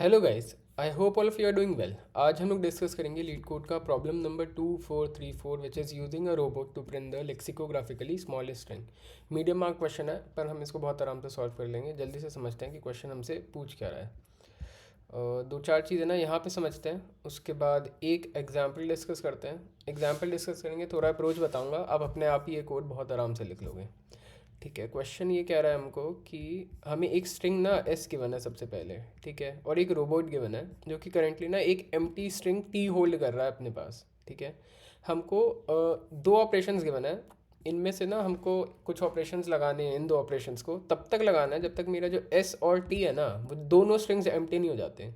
Hello guys, I hope all of you are doing well. आज हम लोग discuss करेंगे लीड कोड का problem number 2434 which is using a robot to print the lexicographically small string. Medium mark question है पर हम इसको बहुत आराम से सॉल्व कर लेंगे। जल्दी से समझते हैं कि क्वेश्चन हमसे पूछ क्या रहा है। दो चार चीज़ें ना यहाँ पे समझते हैं, उसके बाद एक एग्जाम्पल डिस्कस करते हैं। एग्जाम्पल डिस्कस करेंगे, थोड़ा अप्रोच बताऊँगा, आप अपने आप ही ये कोड बहुत आराम से लिख लोगे। ठीक है, क्वेश्चन ये कह रहा है हमको कि हमें एक स्ट्रिंग ना एस गिवन है सबसे पहले, ठीक है, और एक रोबोट गिवन है जो कि करेंटली ना एक एम्प्टी स्ट्रिंग टी होल्ड कर रहा है अपने पास। ठीक है, हमको दो ऑपरेशंस गिवन है। इनमें से ना हमको कुछ ऑपरेशंस लगाने हैं, इन दो ऑपरेशंस को तब तक लगाना है जब तक मेरा जो एस और टी है ना वो दोनों स्ट्रिंग्स एम्प्टी नहीं हो जाते।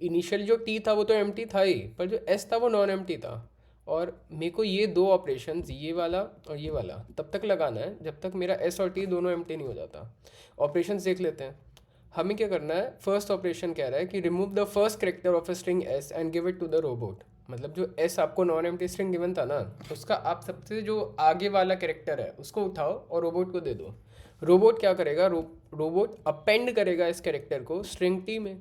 इनिशियल जो टी था वो तो एम्प्टी था ही, पर जो एस था वो नॉन एम्प्टी था। और मेरे को ये दो ऑपरेशंस, ये वाला और ये वाला, तब तक लगाना है जब तक मेरा एस और टी दोनों एम्प्टी नहीं हो जाता। ऑपरेशंस देख लेते हैं। हमें क्या करना है, फर्स्ट ऑपरेशन कह रहा है कि remove the first character of a string S and give it to the robot. मतलब जो एस आपको नॉन एम्प्टी स्ट्रिंग गिवन था ना, उसका आप सबसे जो आगे वाला करेक्टर है उसको उठाओ और रोबोट को दे दो। रोबोट क्या करेगा, रोबोट अपेंड करेगा इस करेक्टर को स्ट्रिंग टी में।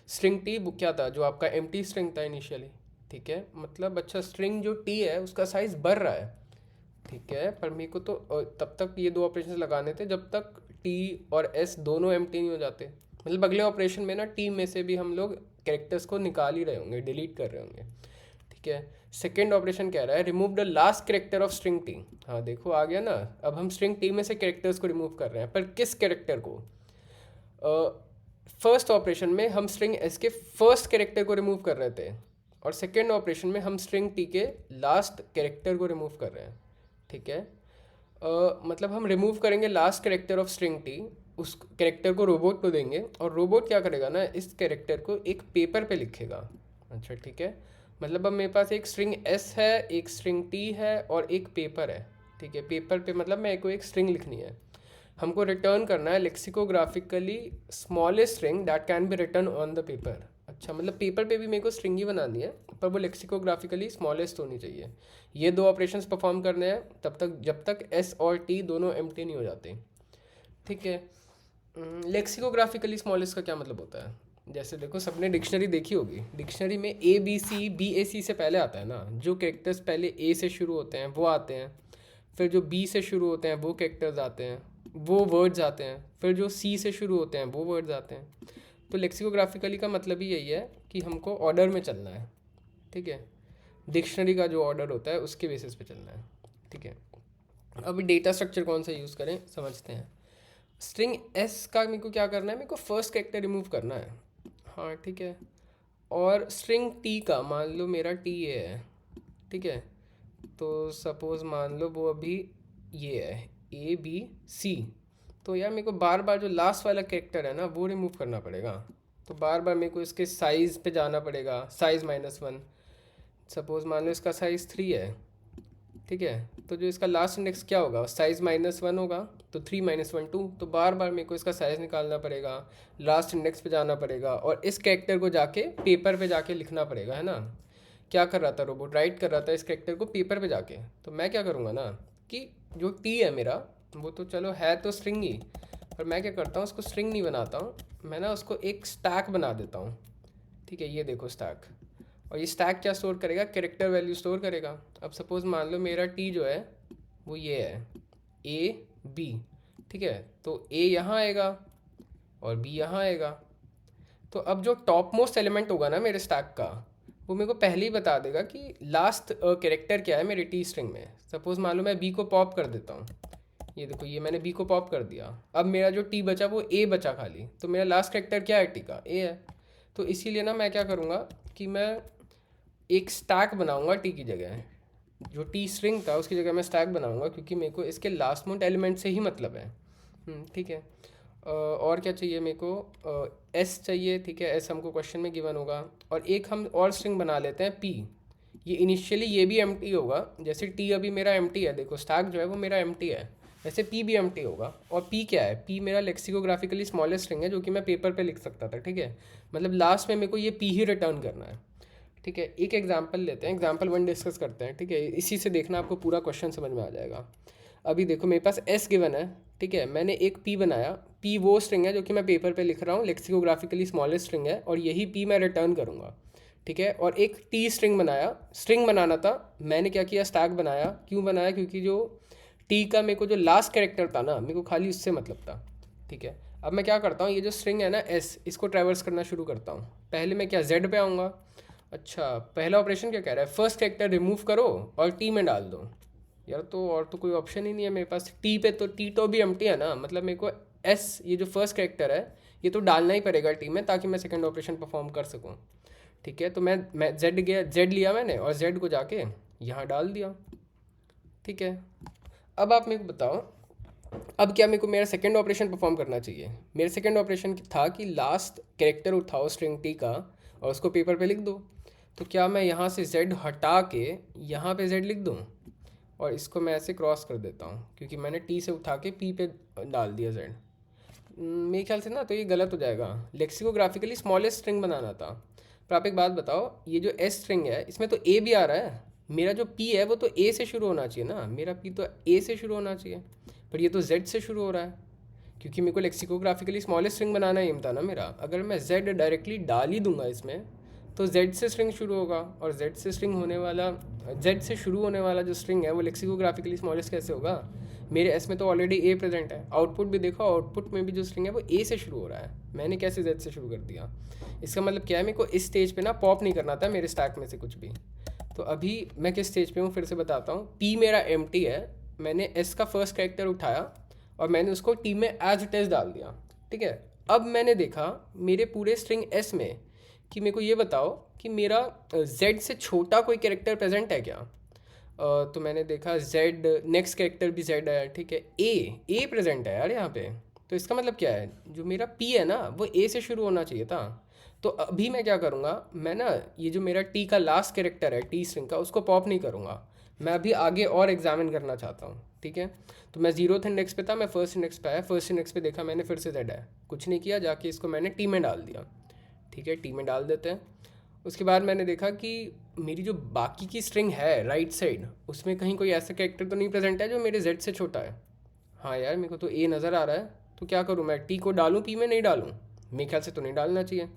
स्ट्रिंग टी क्या था, जो आपका एम्प्टी स्ट्रिंग था इनिशियली। ठीक है, मतलब अच्छा स्ट्रिंग जो टी है उसका साइज बढ़ रहा है। ठीक है, पर मेरे को तो तब तक ये दो ऑपरेशन लगाने थे जब तक टी और एस दोनों एम्प्टी नहीं हो जाते। मतलब अगले ऑपरेशन में ना टी में से भी हम लोग कैरेक्टर्स को निकाल ही रहे होंगे, डिलीट कर रहे होंगे। ठीक है, सेकेंड ऑपरेशन कह रहा है remove the last character of string T. हाँ देखो आ गया ना, अब हम स्ट्रिंग टी में से कैरेक्टर्स को रिमूव कर रहे हैं, पर किस कैरेक्टर को। फर्स्ट ऑपरेशन में हम स्ट्रिंग एस के फर्स्ट कैरेक्टर को रिमूव कर रहे थे, और सेकेंड ऑपरेशन में हम स्ट्रिंग टी के लास्ट कैरेक्टर को रिमूव कर रहे हैं। ठीक है, मतलब हम रिमूव करेंगे last character of string T, उस कैरेक्टर को रोबोट को देंगे और रोबोट क्या करेगा ना, इस कैरेक्टर को एक पेपर पे लिखेगा। अच्छा ठीक है, मतलब अब मेरे पास एक स्ट्रिंग एस है, एक स्ट्रिंग टी है और एक पेपर है। ठीक है, पेपर पे मतलब मेरे को एक स्ट्रिंग लिखनी है। हमको रिटर्न करना है lexicographically smallest string that can be return on the paper. अच्छा, मतलब पेपर पे भी मेरे को स्ट्रिंग ही बनानी है, पर वो लेक्सिकोग्राफिकली स्मॉलेस्ट होनी चाहिए। ये दो ऑपरेशंस परफॉर्म करने हैं तब तक जब तक एस और टी दोनों एम्प्टी नहीं हो जाते। ठीक है, लेक्सिकोग्राफिकली स्मॉलेस्ट का क्या मतलब होता है। जैसे देखो, सबने डिक्शनरी देखी होगी, डिक्शनरी में ए बी सी बी ए सी से पहले आता है ना, जो कैरेक्टर्स पहले ए से शुरू होते हैं वो आते हैं, फिर जो बी से शुरू होते हैं वो कैरेक्टर्स आते हैं, वो वर्ड्स आते हैं, फिर जो सी से शुरू होते हैं वो वर्ड्स आते हैं। तो लेक्सिकोग्राफिकली का मतलब ही यही है कि हमको ऑर्डर में चलना है। ठीक है, डिक्शनरी का जो ऑर्डर होता है उसके बेसिस पे चलना है। ठीक है, अब डेटा स्ट्रक्चर कौन सा यूज़ करें समझते हैं। स्ट्रिंग एस का मेरे को क्या करना है, मेरे को फर्स्ट कैरेक्टर रिमूव करना है। हाँ ठीक है, और स्ट्रिंग टी का मान लो मेरा टी ए है। ठीक है, तो सपोज़ मान लो वो अभी ये है ए बी सी। तो यार मेरे को बार बार जो लास्ट वाला कैरेक्टर है ना वो रिमूव करना पड़ेगा। तो बार बार मेरे को इसके साइज़ पे जाना पड़ेगा, साइज़ -1। सपोज़ मान लो इसका साइज़ 3 है। ठीक है, तो जो इसका लास्ट इंडेक्स क्या होगा, साइज़ -1 होगा, तो 3 - 1 2। तो बार बार मेरे को इसका साइज़ निकालना पड़ेगा, लास्ट इंडेक्स पे जाना पड़ेगा और इस कैरेक्टर को जाके पेपर पे जाके लिखना पड़ेगा, है ना। क्या कर रहा था रोबोट, राइट कर रहा था इस कैरेक्टर को पेपर पे जाके। तो मैं क्या करूँगा ना कि जो टी है मेरा, वो तो चलो है तो स्ट्रिंग ही, पर मैं क्या करता हूँ उसको स्ट्रिंग नहीं बनाता हूँ, मैं ना उसको एक स्टैक बना देता हूँ। ठीक है, ये देखो स्टैक। और ये स्टैक क्या स्टोर करेगा, कैरेक्टर वैल्यू स्टोर करेगा। अब सपोज़ मान लो मेरा टी जो है वो ये है ए बी। ठीक है, तो ए यहाँ आएगा और बी यहाँ आएगा। तो अब जो टॉप मोस्ट एलिमेंट होगा ना मेरे स्टैक का, वो मेरे को पहले ही बता देगा कि लास्ट कैरेक्टर क्या है मेरी टी स्ट्रिंग में। सपोज़ मान लो मैं बी को पॉप कर देता हूँ, ये देखो ये मैंने बी को पॉप कर दिया। अब मेरा जो टी बचा वो ए बचा खाली, तो मेरा लास्ट कैरेक्टर क्या है टी का, ए है। तो इसीलिए ना मैं क्या करूँगा कि मैं एक स्टैक बनाऊंगा टी की जगह। जो टी स्ट्रिंग था उसकी जगह मैं स्टैक बनाऊंगा, क्योंकि मेरे को इसके लास्ट मोस्ट एलिमेंट से ही मतलब है। ठीक है, और क्या चाहिए मेरे को, एस चाहिए। ठीक है, एस हमको क्वेश्चन में गिवन होगा, और एक हम और स्ट्रिंग बना लेते हैं पी। ये इनिशियली ये भी एम्प्टी होगा, जैसे टी अभी मेरा एम्प्टी है, देखो स्टैक जो है वो मेरा एम्प्टी है, वैसे पी भी एम्प्टी होगा। और पी क्या है, पी मेरा लेक्सिकोग्राफिकली स्मॉलेस्ट स्ट्रिंग है जो कि मैं पेपर पे लिख सकता था। ठीक है, मतलब लास्ट में मेरे को ये पी ही रिटर्न करना है। ठीक है, एक एग्जाम्पल लेते हैं, एग्जाम्पल 1 डिस्कस करते हैं। ठीक है, इसी से देखना आपको पूरा क्वेश्चन समझ में आ जाएगा। अभी देखो मेरे पास एस गिवन है, ठीक है, मैंने एक पी बनाया, पी वो स्ट्रिंग है जो कि मैं पेपर पे लिख रहा हूँ, लेक्सिकोग्राफिकली स्मॉलेस्ट स्ट्रिंग है, और यही पी मैं रिटर्न करूँगा, ठीक है। और एक टी स्ट्रिंग बनाया, स्ट्रिंग बनाना था, मैंने क्या किया, स्टैक बनाया। क्यों बनाया? क्योंकि जो टी का मेरे को जो लास्ट कैरेक्टर था ना, मेरे को खाली उससे मतलब था, ठीक है। अब मैं क्या करता हूँ, ये जो स्ट्रिंग है ना एस, इसको ट्रैवर्स करना शुरू करता हूँ। पहले मैं क्या, जेड पे आऊँगा। अच्छा, पहला ऑपरेशन क्या कह रहा है, फर्स्ट कैरेक्टर रिमूव करो और टी में डाल दो। यार तो और तो कोई ऑप्शन ही नहीं है मेरे पास टी पे, तो टी तो भी एम्प्टी है ना, मतलब मेरे को एस, ये जो फर्स्ट कैरेक्टर है, ये तो डालना ही पड़ेगा टी में, ताकि मैं सेकंड ऑपरेशन परफॉर्म कर सकूँ, ठीक है। तो मैं जेड गया, जेड लिया मैंने, और जेड को जाके यहाँ डाल दिया, ठीक है। अब आप मेरे को बताओ, अब क्या मेरे को मेरा सेकंड ऑपरेशन परफॉर्म करना चाहिए? मेरा सेकंड ऑपरेशन था कि लास्ट कैरेक्टर उठाओ स्ट्रिंग टी का और उसको पेपर पे लिख दो। तो क्या मैं यहाँ से z हटा के यहाँ पे z लिख दूँ, और इसको मैं ऐसे क्रॉस कर देता हूँ, क्योंकि मैंने टी से उठा के पी पे डाल दिया z। मेरे ख्याल से ना तो ये गलत हो जाएगा, लेक्सिकोग्राफिकली स्मॉलेस्ट स्ट्रिंग बनाना था। पर आप एक बात बताओ, ये जो एस स्ट्रिंग है इसमें तो ए भी आ रहा है, मेरा जो पी है वो तो ए से शुरू होना चाहिए ना, मेरा पी तो ए से शुरू होना चाहिए, पर ये तो जेड से शुरू हो रहा है। क्योंकि मेरे को लेक्सिकोग्राफिकली स्मॉलेस्ट स्ट्रिंग बनाना एम था ना मेरा, अगर मैं जेड डायरेक्टली डाल ही दूंगा इसमें, तो जेड से स्ट्रिंग शुरू होगा, और जेड से स्ट्रिंग होने वाला, जेड से शुरू होने वाला जो स्ट्रिंग है वो लेक्सिकोग्राफिकली स्मॉलेस्ट कैसे होगा? मेरे एस में तो ऑलरेडी ए प्रेजेंट है, आउटपुट भी देखो, आउटपुट में भी जो स्ट्रिंग है वो ए से शुरू हो रहा है, मैंने कैसे जेड से शुरू कर दिया? इसका मतलब क्या है, मेरे को इस स्टेज पे ना पॉप नहीं करना था मेरे स्टैक में से कुछ भी। तो अभी मैं किस स्टेज पे हूँ फिर से बताता हूँ, पी मेरा एम्प्टी है, मैंने एस का फर्स्ट कैरेक्टर उठाया और मैंने उसको टी में एज इट इज डाल दिया, ठीक है। अब मैंने देखा मेरे पूरे स्ट्रिंग एस में कि मेरे को ये बताओ कि मेरा जेड से छोटा कोई कैरेक्टर प्रेजेंट है क्या? तो मैंने देखा जेड, नेक्स्ट कैरेक्टर भी जेड है, ठीक है, ए प्रेजेंट है यार यहाँ पे। तो इसका मतलब क्या है, जो मेरा पी है ना वो ए से शुरू होना चाहिए था। तो अभी मैं क्या करूँगा, मैं ना ये जो मेरा टी का लास्ट कैरेक्टर है टी स्ट्रिंग का, उसको पॉप नहीं करूँगा, मैं अभी आगे और एग्जामिन करना चाहता हूँ, ठीक है। तो मैं जीरोथ इंडेक्स पे था, मैं फर्स्ट इंडेक्स पे आया, फर्स्ट इंडेक्स पे देखा मैंने फिर से जेड है, कुछ नहीं किया, जाके इसको मैंने टी में डाल दिया, ठीक है, टी में डाल देते हैं। उसके बाद मैंने देखा कि मेरी जो बाकी की स्ट्रिंग है राइट साइड, उसमें कहीं कोई ऐसा कैरेक्टर तो नहीं प्रेजेंट है जो मेरे जेड से छोटा है। हाँ यार, मेरे को तो ए नज़र आ रहा है, तो क्या करूँ, मैं टी को डालूँ पी में, नहीं डालूँ? मेरे ख्याल से तो नहीं डालना चाहिए।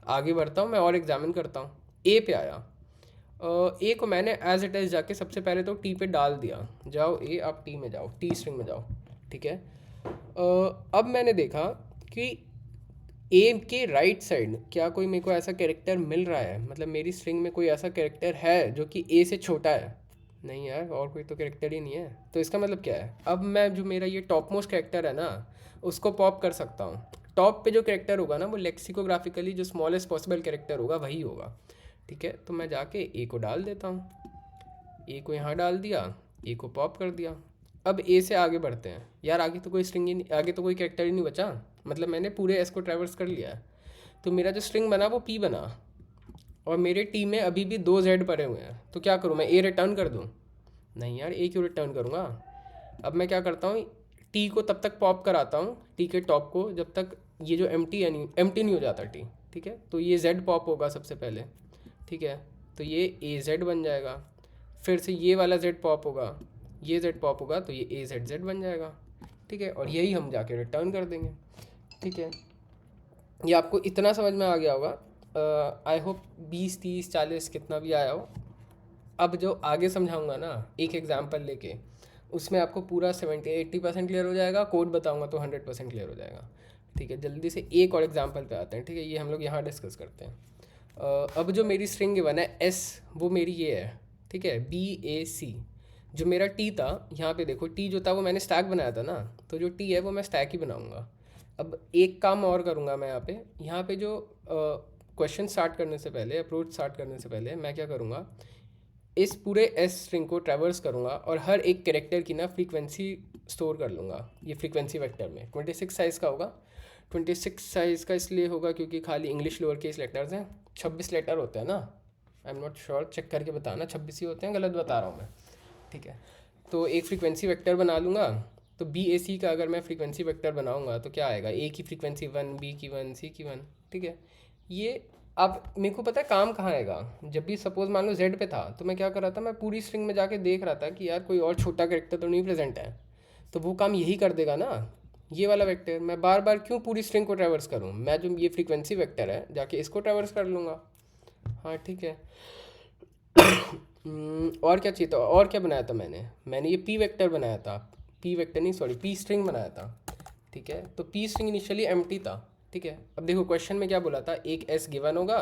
आगे बढ़ता हूँ मैं और एग्जामिन करता हूँ, ए पे आया, ए को मैंने एज इट इज़ जाके सबसे पहले तो टी पे डाल दिया, जाओ ए आप टी में जाओ, टी स्ट्रिंग में जाओ, ठीक है। अब मैंने देखा कि ए के राइट साइड क्या कोई मेरे को ऐसा कैरेक्टर मिल रहा है, मतलब मेरी स्ट्रिंग में कोई ऐसा कैरेक्टर है जो कि ए से छोटा है? नहीं यार, और कोई तो कैरेक्टर ही नहीं है। तो इसका मतलब क्या है, अब मैं जो मेरा ये टॉप मोस्ट कैरेक्टर है ना, उसको पॉप कर सकता हूँ। टॉप पे जो कैरेक्टर होगा ना वो लेक्सिकोग्राफिकली जो स्मॉलेस्ट पॉसिबल कैरेक्टर होगा वही होगा, ठीक है। तो मैं जाके ए को डाल देता हूँ, ए को यहाँ डाल दिया, ए को पॉप कर दिया। अब ए से आगे बढ़ते हैं यार, आगे तो कोई स्ट्रिंग ही नहीं, आगे तो कोई कैरेक्टर ही नहीं बचा, मतलब मैंने पूरे एस को ट्रैवर्स कर लिया है। तो मेरा जो स्ट्रिंग बना वो पी बना, और मेरे टी में अभी भी दो जेड पड़े हुए हैं, तो क्या करूँ, मैं ए रिटर्न कर दूँ? नहीं यार, ए क्यों रिटर्न करूँगा। अब मैं क्या करता हूँ, टी को तब तक पॉप कराता हूँ, टी के टॉप को, जब तक ये जो एम्प्टी नहीं हो जाता टी, ठीक है। तो ये जेड पॉप होगा सबसे पहले, ठीक है, तो ये ए जेड बन जाएगा, फिर से ये वाला जेड पॉप होगा, ये जेड पॉप होगा, तो ये ए जेड जेड बन जाएगा, ठीक है। और यही हम जाके रिटर्न कर देंगे, ठीक है। ये आपको इतना समझ में आ गया होगा, आई होप 20 30 40 कितना भी आया हो। अब जो आगे समझाऊंगा ना एक एग्जांपल लेके, उसमें आपको पूरा 70 80% क्लियर हो जाएगा, कोड बताऊंगा तो 100% क्लियर हो जाएगा, ठीक है। जल्दी से एक और एग्जांपल पे आते हैं, ठीक है, ये हम लोग यहाँ डिस्कस करते हैं। अब जो मेरी स्ट्रिंग गिवन है एस, वो मेरी ये है, ठीक है, BAC। जो मेरा टी था, यहाँ पे देखो टी जो था वो मैंने स्टैक बनाया था ना, तो जो टी है वो मैं स्टैक ही बनाऊंगा। अब एक काम और करूँगा मैं यहाँ पे जो क्वेश्चन स्टार्ट करने से पहले, अप्रोच स्टार्ट करने से पहले मैं क्या करूँगा, इस पूरे एस स्ट्रिंग को ट्रैवर्स करूँगा और हर एक कैरेक्टर की ना फ्रीक्वेंसी स्टोर कर लूँगा ये फ्रीक्वेंसी वेक्टर में। 26 साइज़ का होगा, 26 साइज़ का इसलिए होगा क्योंकि खाली इंग्लिश लोअर केस लेटर्स हैं, 26 लेटर होते हैं ना, I am not sure, check करके बताना 26 ही होते हैं, गलत बता रहा हूँ मैं, ठीक है। तो एक फ्रीक्वेंसी वेक्टर बना लूँगा, तो BAC का अगर मैं फ्रीक्वेंसी वेक्टर बनाऊँगा तो क्या आएगा, ए की फ्रीक्वेंसी 1, बी की 1, सी की 1, ठीक है। ये अब मेरे को पता है काम कहाँ आएगा, जब भी सपोज मान लो जेड पे था तो मैं क्या कर रहा था, मैं पूरी स्ट्रिंग में जाके देख रहा था कि यार कोई और छोटा कैरेक्टर तो नहीं प्रेजेंट है, तो वो काम यही कर देगा ना, ये वाला वेक्टर। मैं बार बार क्यों पूरी स्ट्रिंग को ट्रैवर्स करूँ, मैं जो ये फ्रीक्वेंसी वेक्टर है जाके इसको ट्रैवर्स कर लूँगा। हाँ ठीक है। और क्या चाहिए था, और क्या बनाया था मैंने ये पी वेक्टर बनाया था, पी वेक्टर नहीं सॉरी पी स्ट्रिंग बनाया था। ठीक है, तो पी स्ट्रिंग इनिशियली एम्प्टी था। ठीक है, अब देखो क्वेश्चन में क्या बोला था, एक एस गिवन होगा,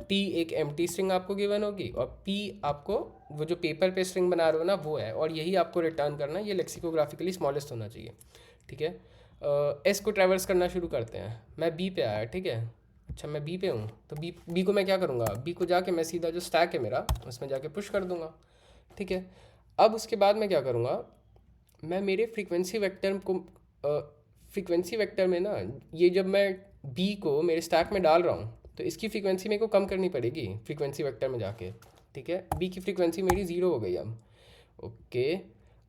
टी एक एम्प्टी स्ट्रिंग आपको गिवन होगी, और पी आपको वो जो पेपर पे स्ट्रिंग बना रहे हो ना वो है, और यही आपको रिटर्न करना है, ये लेक्सिकोग्राफिकली स्मॉलेस्ट होना चाहिए। ठीक है, एस को ट्रैवर्स करना शुरू करते हैं। मैं बी पे आया, ठीक है, अच्छा मैं बी पे हूँ, तो बी को मैं क्या करूँगा, बी को जाके मैं सीधा जो स्टैक है मेरा उसमें जाके पुश कर दूंगा। ठीक है, अब उसके बाद मैं क्या करूँगा, मैं मेरे फ्रीक्वेंसी वेक्टर को फ्रीक्वेंसी वेक्टर में ना, ये जब मैं बी को मेरे स्टैक में डाल रहा हूँ तो इसकी फ्रीक्वेंसी मेरे को कम करनी पड़ेगी फ्रीक्वेंसी वेक्टर में जाके। ठीक है, बी की फ्रीक्वेंसी मेरी ज़ीरो हो गई अब। ओके,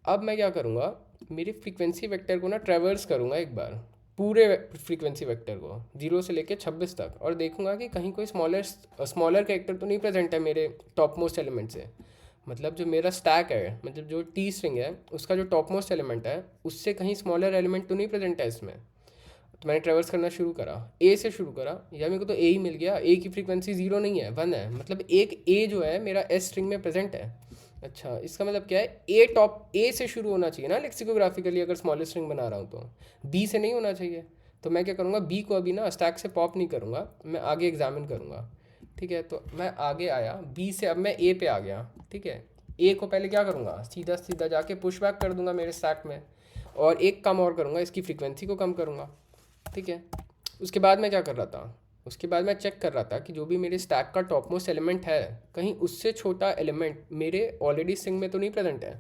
अब मैं क्या करूँगा, मेरी फ्रीक्वेंसी वेक्टर को ना ट्रैवर्स करूँगा एक बार, पूरे फ्रीक्वेंसी वेक्टर को 0 से लेके 26 तक, और देखूंगा कि कहीं कोई स्मॉलर कैरेक्टर तो नहीं प्रेजेंट है मेरे टॉप मोस्ट एलिमेंट से। मतलब जो मेरा स्टैक है, मतलब जो टी स्ट्रिंग है उसका जो टॉप मोस्ट एलिमेंट है उससे कहीं स्मॉलर एलिमेंट तो नहीं प्रेजेंट है इसमें। तो मैंने ट्रैवर्स करना शुरू करा, ए से शुरू करा, या मेरे को तो ए ही मिल गया, ए की फ्रीक्वेंसी 0 नहीं है 1 है, मतलब एक ए जो है मेरा एस स्ट्रिंग में प्रेजेंट है। अच्छा, इसका मतलब क्या है, ए टॉप ए से शुरू होना चाहिए ना लेक्सिकोग्राफिकली, अगर स्मॉलर स्ट्रिंग बना रहा हूँ तो बी से नहीं होना चाहिए। तो मैं क्या करूँगा, बी को अभी ना स्टैक से पॉप नहीं करूँगा, मैं आगे एग्जामिन करूँगा। ठीक है, तो मैं आगे आया बी से, अब मैं ए पे आ गया। ठीक है, ए को पहले क्या करूँगा, सीधा सीधा जाके पुश बैक कर दूंगा मेरे स्टैक में, और एक काम और करूँगा, इसकी फ्रीक्वेंसी को कम करूँगा। ठीक है, उसके बाद मैं क्या कर रहा था, उसके बाद मैं चेक कर रहा था कि जो भी मेरे स्टैक का टॉप मोस्ट एलिमेंट है कहीं उससे छोटा एलिमेंट मेरे ऑलरेडी स्ट्रिंग में तो नहीं प्रेजेंट है।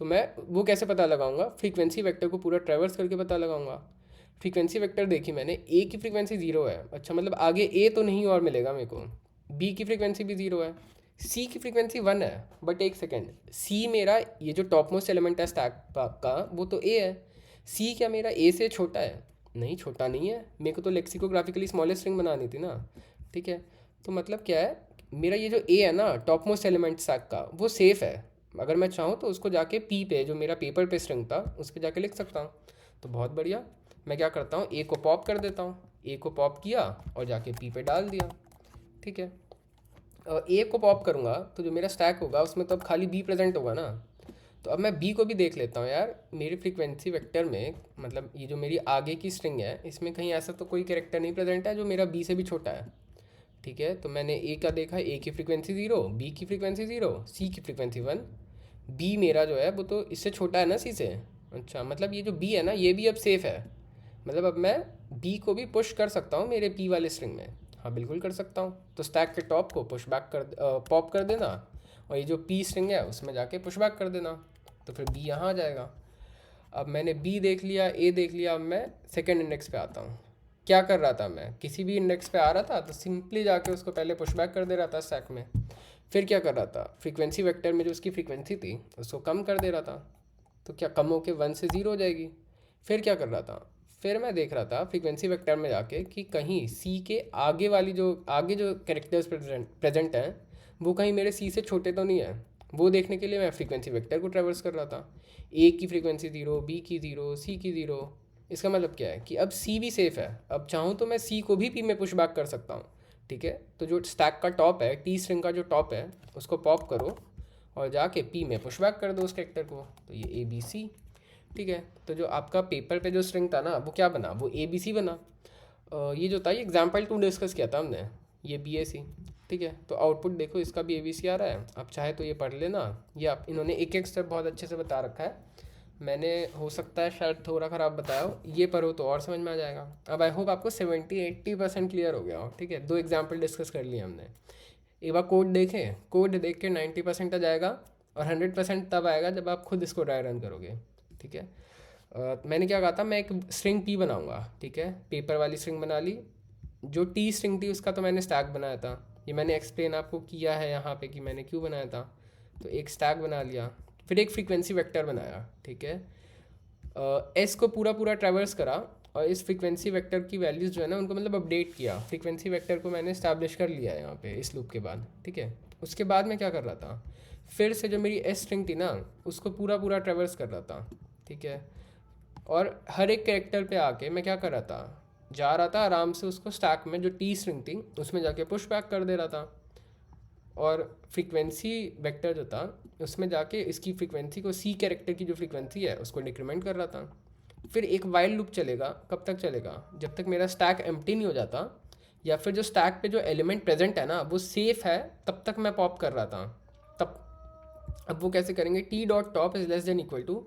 तो मैं वो कैसे पता लगाऊंगा, फ्रीक्वेंसी वेक्टर को पूरा ट्रैवर्स करके पता लगाऊंगा। फ्रीक्वेंसी वेक्टर देखी मैंने, ए की फ्रीक्वेंसी 0 है, अच्छा मतलब आगे ए तो नहीं और मिलेगा मेरे को, बी की फ्रीक्वेंसी भी 0 है, सी की फ्रीक्वेंसी 1 है, बट एक सेकेंड, सी मेरा ये जो टॉप मोस्ट एलिमेंट है स्टैक का वो तो ए है, सी क्या मेरा ए से छोटा है, नहीं छोटा नहीं है, मेरे को तो लेक्सिकोग्राफिकली स्मॉलेस्ट स्ट्रिंग बनानी थी ना। ठीक है, तो मतलब क्या है, मेरा ये जो ए है ना टॉप मोस्ट एलिमेंट स्टैक का वो सेफ़ है, अगर मैं चाहूँ तो उसको जाके पी पे जो मेरा पेपर पे स्ट्रिंग था उस पर जाके लिख सकता हूँ। तो बहुत बढ़िया, मैं क्या करता हूँ, ए को पॉप कर देता हूँ, ए को पॉप किया और जाके पी पे डाल दिया। ठीक है, ए को पॉप करूँगा तो जो मेरा स्टैक होगा उसमें तो अब खाली बी प्रेजेंट होगा ना। तो अब मैं बी को भी देख लेता हूँ यार, मेरे फ्रीक्वेंसी वेक्टर में, मतलब ये जो मेरी आगे की स्ट्रिंग है इसमें कहीं ऐसा तो कोई कैरेक्टर नहीं प्रेजेंट है जो मेरा बी से भी छोटा है। ठीक है, तो मैंने ए का देखा, ए की फ्रीक्वेंसी 0, बी की फ्रीक्वेंसी 0, सी की फ्रीक्वेंसी 1, बी मेरा जो है वो तो इससे छोटा है ना सी से। अच्छा, मतलब ये जो बी है ना ये भी अब सेफ़ है, मतलब अब मैं बी को भी पुश कर सकता हूँ मेरे पी वाले स्ट्रिंग में। हाँ बिल्कुल कर सकता हूँ, तो स्टैक के टॉप को पुश बैक कर पॉप कर देना, और ये जो पी स्ट्रिंग है उसमें जाके पुश बैक कर देना, तो फिर बी यहाँ आ जाएगा। अब मैंने बी देख लिया, ए देख लिया, अब मैं सेकेंड इंडेक्स पे आता हूँ। क्या कर रहा था, मैं किसी भी इंडेक्स पे आ रहा था तो सिंपली जाके उसको पहले पुश बैक कर दे रहा था स्टैक में। फिर क्या कर रहा था, फ्रीक्वेंसी वेक्टर में जो उसकी फ्रीक्वेंसी थी उसको कम कर दे रहा था, तो क्या कम होके 1 से 0 हो जाएगी। फिर क्या कर रहा था, फिर मैं देख रहा था फ्रीक्वेंसी वेक्टर में जाके कि कहीं सी के आगे जो कैरेक्टर्स प्रेजेंट हैं वो कहीं मेरे सी से छोटे तो नहीं है। वो देखने के लिए मैं फ्रीक्वेंसी वेक्टर को ट्रैवर्स कर रहा था, ए की फ्रीक्वेंसी 0, बी की 0, सी की 0। इसका मतलब क्या है कि अब सी भी सेफ़ है, अब चाहूँ तो मैं सी को भी पी में पुश बैक कर सकता हूँ। ठीक है, तो जो स्टैक का टॉप है, टी स्ट्रिंग का जो टॉप है उसको पॉप करो और जाके पी में पुश बैक कर दो उस कैरेक्टर को, तो ये ए बी सी। ठीक है, तो जो आपका पेपर पे जो स्ट्रिंग था ना वो क्या बना, वो ए बी सी बना। ये जो था ये एग्जाम्पल 2 डिस्कस किया था हमने, ये बी ए सी। ठीक है, तो आउटपुट देखो इसका भी ए बी सी आ रहा है, आप चाहे तो ये पढ़ लेना, ये आप इन्होंने एक एक स्टेप बहुत अच्छे से बता रखा है, मैंने हो सकता है शायद थोड़ा ख़राब बताया हो, ये पढ़ो तो और समझ में आ जाएगा। अब आई होप आपको 70-80% क्लियर हो गया हो। ठीक है, 2 एग्जाम्पल डिस्कस कर लिए हमने, एक बार कोड देखें, कोड देख के 90% आ जाएगा, और 100% तब आएगा जब आप खुद इसको ड्राई रन करोगे। ठीक है, मैंने क्या कहा था, मैं एक स्ट्रिंग पी बनाऊंगा। ठीक है, पेपर वाली स्ट्रिंग बना ली, जो टी स्ट्रिंग थी उसका तो मैंने स्टैक बनाया था, ये मैंने एक्सप्लेन आपको किया है यहाँ पे कि मैंने क्यों बनाया था। तो एक स्टैक बना लिया, फिर एक फ्रीक्वेंसी वेक्टर बनाया। ठीक है, एस को पूरा पूरा ट्रैवर्स करा, और इस फ्रीक्वेंसी वेक्टर की वैल्यूज़ जो है ना उनको मतलब अपडेट किया, फ्रीक्वेंसी वेक्टर को मैंने इस्टेब्लिश कर लिया है यहाँ पे इस लूप के बाद। ठीक है, उसके बाद मैं क्या कर रहा था, फिर से जो मेरी एस स्ट्रिंग थी ना उसको पूरा पूरा ट्रैवर्स कर रहा था। ठीक है, और हर एक कैरेक्टर पे आके मैं क्या कर रहा था, जा रहा था आराम से उसको स्टैक में जो टी स्ट्रिंग थी उसमें जाके पुश बैक कर दे रहा था, और फ्रीक्वेंसी वेक्टर जो था उसमें जाके इसकी फ्रीक्वेंसी को सी कैरेक्टर की जो फ्रीक्वेंसी है उसको डिक्रीमेंट कर रहा था। फिर एक वाइल लूप चलेगा, कब तक चलेगा, जब तक मेरा स्टैक एम्प्टी नहीं हो जाता, या फिर जो स्टैक पे जो एलिमेंट प्रेजेंट है ना वो सेफ है, तब तक मैं पॉप कर रहा था। तब अब वो कैसे करेंगे, T dot top is less than equal to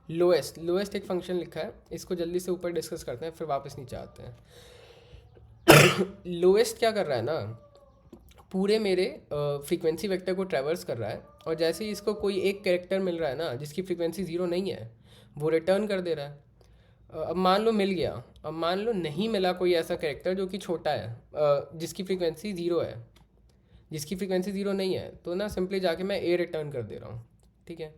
lowest. Lowest एक फंक्शन लिखा है, इसको जल्दी से ऊपर डिस्कस करते हैं फिर वापस नीचे आते हैं। लोएस्ट क्या कर रहा है ना, पूरे मेरे फ्रीक्वेंसी वेक्टर को ट्रैवर्स कर रहा है, और जैसे ही इसको कोई एक कैरेक्टर मिल रहा है ना जिसकी फ्रीक्वेंसी ज़ीरो नहीं है, वो रिटर्न कर दे रहा है। अब मान लो मिल गया, अब मान लो नहीं मिला कोई ऐसा कैरेक्टर जो कि छोटा है, जिसकी फ्रीक्वेंसी ज़ीरो है, जिसकी फ्रीक्वेंसी ज़ीरो नहीं है, तो ना सिंपली जाके मैं ए रिटर्न कर दे रहा हूँ। ठीक है।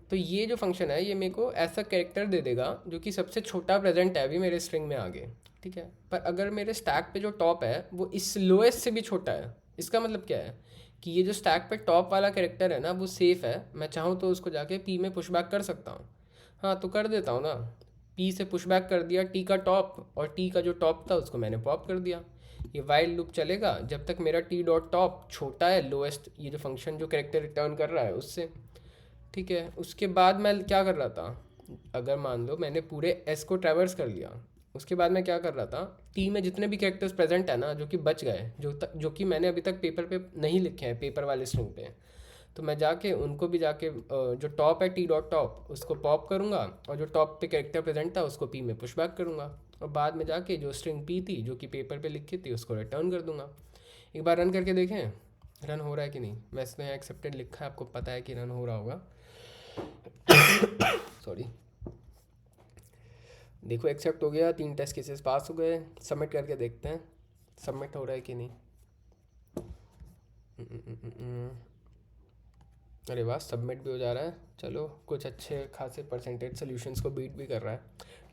तो ये जो फंक्शन है ये मेरे को ऐसा कैरेक्टर दे देगा जो कि सबसे छोटा प्रेजेंट है अभी मेरे स्ट्रिंग में आगे। ठीक है, पर अगर मेरे स्टैक पे जो टॉप है वो इस लोएस्ट से भी छोटा है, इसका मतलब क्या है कि ये जो स्टैक पे टॉप वाला कैरेक्टर है ना वो सेफ़ है, मैं चाहूँ तो उसको जाके पी में पुश बैक कर सकता हूँ। हाँ तो कर देता हूँ ना, पी से पुश बैक कर दिया टी का टॉप, और टी का जो टॉप था उसको मैंने पॉप कर दिया। ये वाइल लूप चलेगा जब तक मेरा टी डॉट टॉप छोटा है लोएस्ट, ये जो फंक्शन जो कैरेक्टर रिटर्न कर रहा है उससे। ठीक है, उसके बाद मैं क्या कर रहा था, अगर मान लो मैंने पूरे एस को ट्रैवर्स कर लिया, उसके बाद मैं क्या कर रहा था, टी में जितने भी कैरेक्टर्स प्रेजेंट है ना जो कि बच गए, जो कि मैंने अभी तक पेपर पे नहीं लिखे हैं, पेपर वाले स्ट्रिंग पे, तो मैं जाके उनको भी जाके जो टॉप है टी डॉट टॉप उसको पॉप करूँगा, और जो टॉप पे कैरेक्टर प्रेजेंट था उसको पी में पुश बैक करूँगा, और बाद में जाके जो स्ट्रिंग पी थी जो कि पेपर पे लिखी थी उसको रिटर्न कर दूँगा। एक बार रन करके देखें रन हो रहा है कि नहीं। वैसे तो यहाँ एक्सेप्टेड लिखा है, आपको पता है कि रन हो रहा होगा। सॉरी, देखो एक्सेप्ट हो गया, 3 टेस्ट केसेस पास हो गए। सबमिट करके देखते हैं सबमिट हो रहा है कि नहीं। अरे वाह, सबमिट भी हो जा रहा है। चलो, कुछ अच्छे खासे परसेंटेज सोल्यूशंस को बीट भी कर रहा है।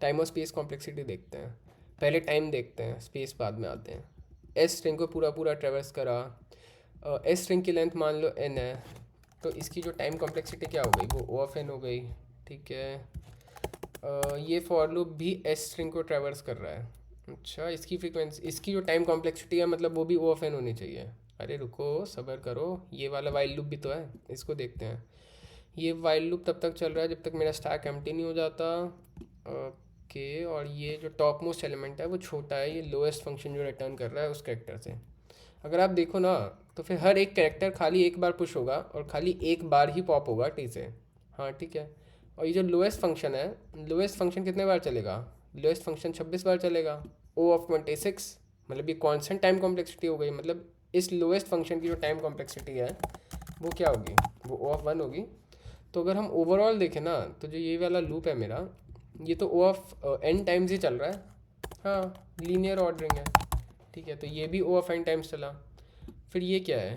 टाइम और स्पेस कॉम्प्लेक्सिटी देखते हैं, पहले टाइम देखते हैं, स्पेस बाद में आते हैं। एस स्ट्रिंग को पूरा पूरा ट्रेवर्स करा, एस स्ट्रिंग की लेंथ मान लो एन है, तो इसकी जो टाइम कॉम्प्लेक्सिटी क्या हो गई, वो ओ ऑफ एन हो गई। ठीक है, ये फॉर लूप भी एस स्ट्रिंग को ट्रैवर्स कर रहा है। अच्छा, इसकी फ्रीक्वेंसी, इसकी जो टाइम कॉम्प्लेक्सिटी है मतलब वो भी ओ ऑफ एन होनी चाहिए। अरे रुको, सब्र करो, ये वाला वाइल लूप भी तो है, इसको देखते हैं। ये वाइल लूप तब तक चल रहा है जब तक मेरा स्टैक एम्प्टी नहीं हो जाता। ओके, और ये जो टॉप मोस्ट एलिमेंट है वो छोटा है, ये लोएस्ट फंक्शन जो रिटर्न कर रहा है उस कैरेक्टर से। अगर आप देखो ना तो फिर हर एक कैरेक्टर खाली एक बार पुश होगा और खाली एक बार ही पॉप होगा टी से। हाँ ठीक है, और ये जो लोएस्ट फंक्शन है, लोएस्ट फंक्शन कितने बार चलेगा, लोएस्ट फंक्शन 26 बार चलेगा। ओ ऑफ 26, मतलब ये कॉन्स्टेंट टाइम कॉम्प्लेक्सिटी हो गई, मतलब इस लोएस्ट फंक्शन की जो टाइम कॉम्प्लेक्सिटी है वो क्या होगी, वो ओ ऑफ 1 होगी। तो अगर हम ओवरऑल देखें ना तो जो ये वाला लूप है मेरा, ये तो ओ ऑफ एन टाइम्स ही चल रहा है। हाँ, लीनियर ऑर्डरिंग है। ठीक है, तो ये भी ओ ऑफ एन टाइम्स चला। फिर ये क्या है,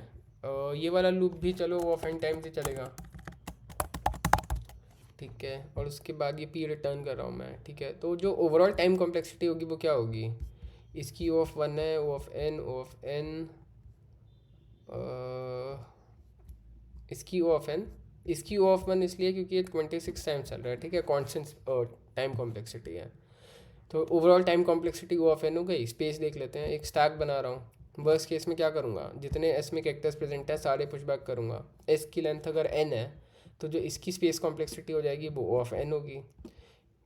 ये वाला लूप भी चलो ओ ऑफ एन टाइम्स ही चलेगा। ठीक है, और उसके बाद ये पी रिटर्न कर रहा हूँ मैं। ठीक है, तो जो ओवरऑल टाइम कॉम्प्लेक्सिटी होगी वो क्या होगी, इसकी ओ ऑफ 1 है, O of N, O of N, इसकी ओ ऑफ एन, इसकी ओ ऑफ 1 इसलिए क्योंकि ये 26 टाइम्स चल रहा है। ठीक है, कॉन्स्टेंट टाइम कॉम्प्लेक्सिटी है, तो overall time complexity O of N हो गई। स्पेस देख लेते हैं, एक स्टैक बना रहा हूँ। वर्स्ट केस में क्या करूँगा, जितने एस में कैरेक्टर्स प्रेजेंट है सारे पुशबैक करूँगा। एस की लेंथ अगर एन है तो जो इसकी स्पेस कॉम्प्लेक्सिटी हो जाएगी वो ओ ऑफ एन होगी।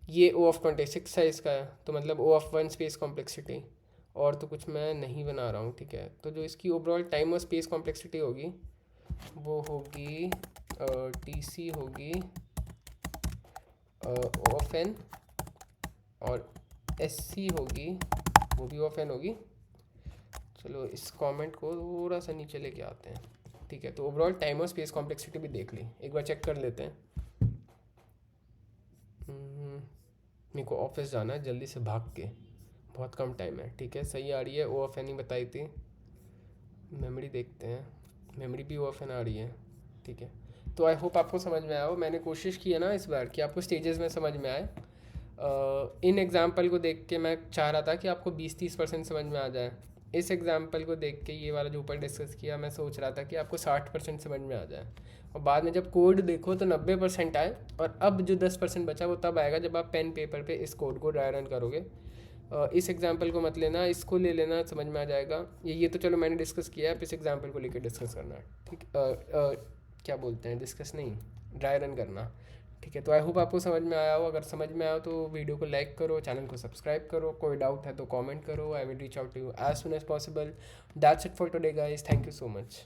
ये ओ ऑफ 26 साइज़ का है, तो मतलब ओ ऑफ 1 स्पेस कॉम्प्लेक्सिटी, और तो कुछ मैं नहीं बना रहा हूँ। ठीक है, तो जो इसकी ओवरऑल टाइम और स्पेस कॉम्प्लेक्सिटी होगी वो होगी टी सी होगी ओ ऑफ एन, और एस सी होगी वो भी ओ ऑफ एन होगी। चलो इस कमेंट को थोड़ा सा नीचे लेके आते हैं। ठीक है, तो ओवरऑल टाइम और स्पेस कॉम्प्लेक्सिटी भी देख ली, एक बार चेक कर लेते हैं। मेरे को ऑफिस जाना है जल्दी से भाग के, बहुत कम टाइम है। ठीक है, सही आ रही है, ओ ऑफ एन ही बताई थी। मेमोरी देखते हैं, मेमोरी भी ओ ऑफ एन आ रही है। ठीक है, तो आई होप आपको समझ में आया हो। मैंने कोशिश की है ना इस बार कि आपको स्टेजेस में समझ में आए। इन एग्जाम्पल को देख के मैं चाह रहा था कि आपको 20-30% समझ में आ जाए, इस एग्जाम्पल को देख के ये वाला जो ऊपर डिस्कस किया, मैं सोच रहा था कि आपको 60% समझ में आ जाए, और बाद में जब कोड देखो तो 90% आए, और अब जो 10% बचा वो तब आएगा जब आप पेन पेपर पे इस कोड को ड्राई रन करोगे। इस एग्जाम्पल को मत लेना, इसको ले लेना, समझ में आ जाएगा। ये तो चलो मैंने डिस्कस किया है, आप इस एग्जाम्पल को लेकर डिस्कस करना, ठीक। क्या बोलते हैं, डिस्कस नहीं, ड्राई रन करना, ठीक है। तो आई होप आपको समझ में आया हो। अगर समझ में आया हो तो वीडियो को लाइक करो, चैनल को सब्सक्राइब करो, कोई डाउट है तो कमेंट करो। I will reach out to you as soon as possible. That's it for today guys, thank you so much.